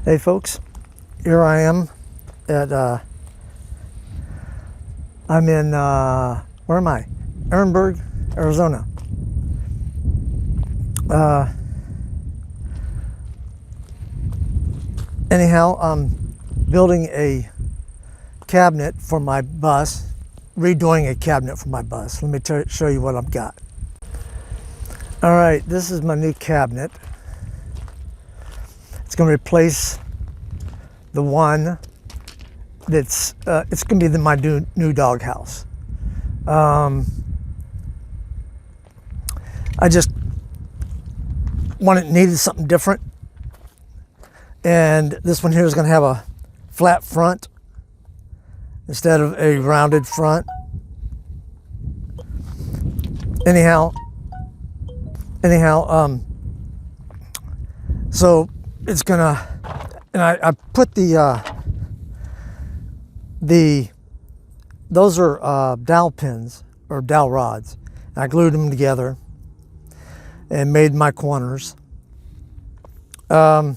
Hey folks, here I am at, I'm in, where am I? Ehrenberg, Arizona. Anyhow, I'm building a cabinet for my bus, redoing a cabinet for my bus. Let me show you what I've got. All right, this is my new cabinet. It's going to replace the one that's, it's going to be my new doghouse. I just needed something different. And this one here is going to have a flat front instead of a rounded front. Anyhow, so it's gonna, and I put those are dowel pins or dowel rods. I glued them together and made my corners. I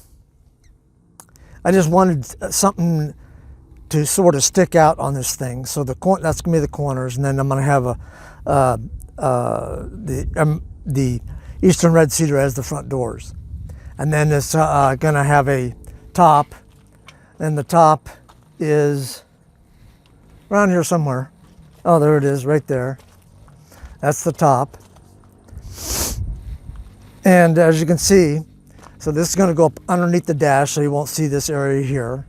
just wanted something to sort of stick out on this thing. So that's gonna be the corners, and then I'm gonna have the Eastern Red Cedar as the front doors. And then it's gonna have a top, and the top is around here somewhere. Oh, there it is, right there. That's the top. And as you can see, so this is gonna go up underneath the dash, so you won't see this area here.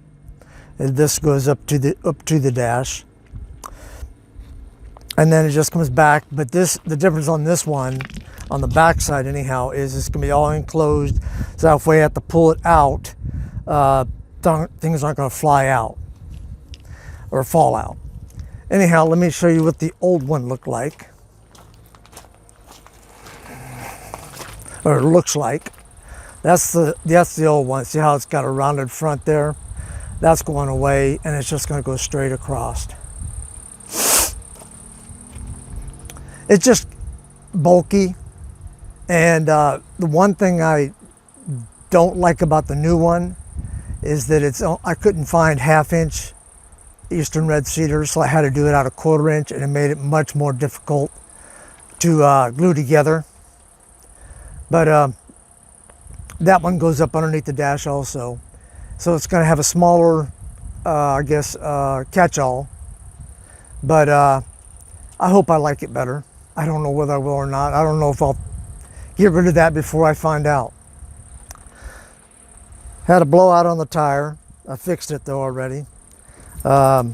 And this goes up to the dash. And then it just comes back, but the difference on this one, on the back side anyhow, is it's gonna be all enclosed, so if we have to pull it out, things aren't gonna fly out or fall out. Anyhow, let me show you what the old one looked like, or looks like. That's the old one. See how it's got a rounded front there? That's going away, and it's just gonna go straight across. It's just bulky, and the one thing I don't like about the new one is that I couldn't find 1/2 inch Eastern Red Cedar, so I had to do it out of 1/4 inch, and it made it much more difficult to glue together. But that one goes up underneath the dash also, so it's going to have a smaller, I guess, catch-all. But I hope I like it better. I don't know whether I will or not. I don't know if I'll get rid of that before I find out. Had a blowout on the tire. I fixed it though already. I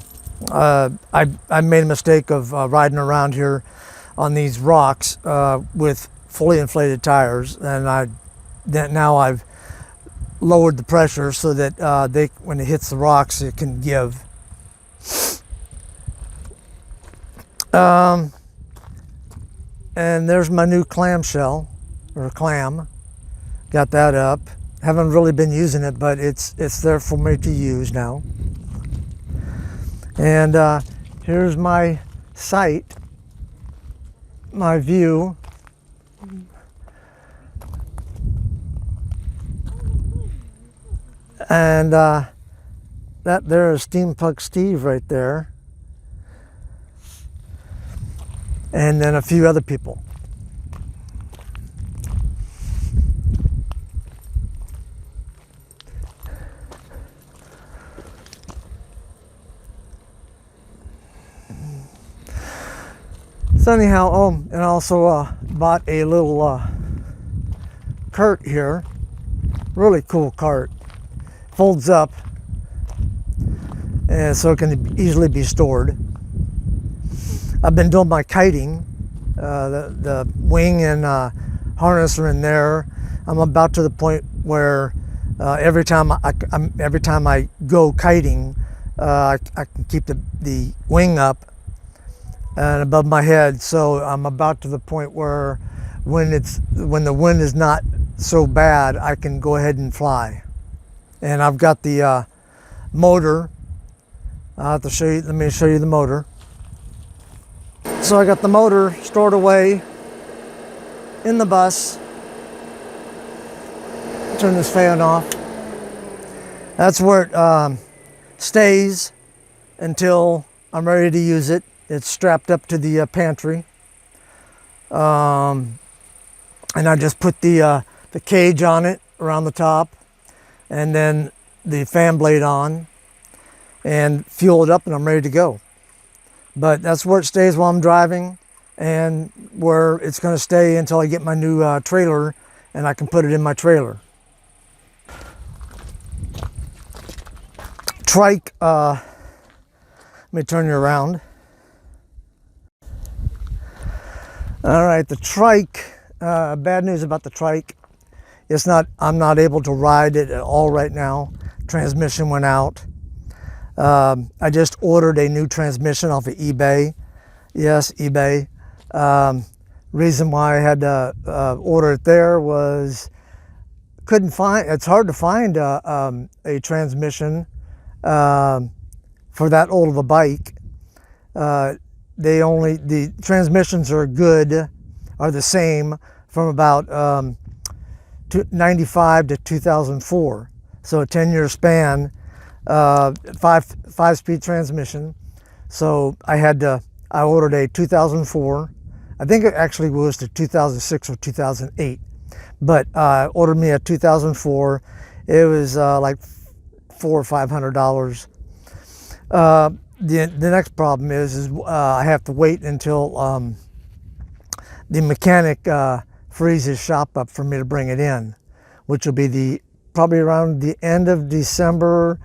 made a mistake of riding around here on these rocks with fully inflated tires, and now I've lowered the pressure so that when it hits the rocks, it can give. And there's my new clamshell, or clam. Got that up. Haven't really been using it, but it's there for me to use now. And here's my sight, my view. And that there is Steampunk Steve right there. And then a few other people. So anyhow, and I also bought a little cart here. Really cool cart. Folds up, and so it can easily be stored. I've been doing my kiting. The wing and harness are in there. I'm about to the point where every time I go kiting, I can keep the wing up and above my head. So I'm about to the point where when the wind is not so bad, I can go ahead and fly. And I've got the motor. I'll have to show you. Let me show you the motor. So I got the motor stored away in the bus. Turn this fan off. That's where it stays until I'm ready to use it. It's strapped up to the pantry. And I just put the cage on it around the top, and then the fan blade on, and fuel it up, and I'm ready to go. But that's where it stays while I'm driving, and where it's going to stay until I get my new trailer, and I can put it in my trailer. Trike, let me turn you around. All right, the trike, bad news about the trike. I'm not able to ride it at all right now. Transmission went out. I just ordered a new transmission off of eBay. Yes, eBay. Reason why I had to order it there was it's hard to find a transmission for that old of a bike. The transmissions are the same from about 95 to 2004. So a 10-year span, five-speed transmission. So I ordered a 2004. I think it actually was to 2006 or 2008, but ordered me a 2004. It was like $400 or $500. The next problem is I have to wait until the mechanic frees his shop up for me to bring it in, which will be probably around the end of December,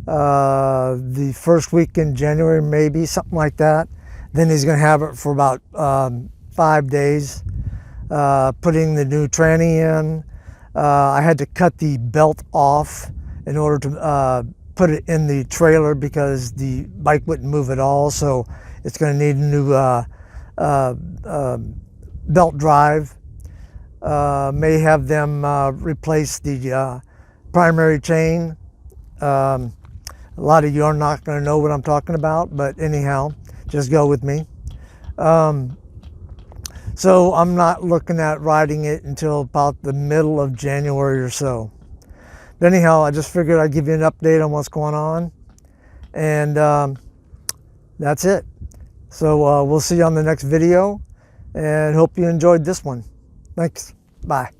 the first week in January, maybe something like that. Then he's going to have it for about 5 days, putting the new tranny in. I had to cut the belt off in order to put it in the trailer because the bike wouldn't move at all. So it's going to need a new belt drive. May have them replace the primary chain. A lot of you are not going to know what I'm talking about, but anyhow, just go with me. So I'm not looking at riding it until about the middle of January or so. But anyhow, I just figured I'd give you an update on what's going on. And that's it. So we'll see you on the next video, and hope you enjoyed this one. Thanks. Bye.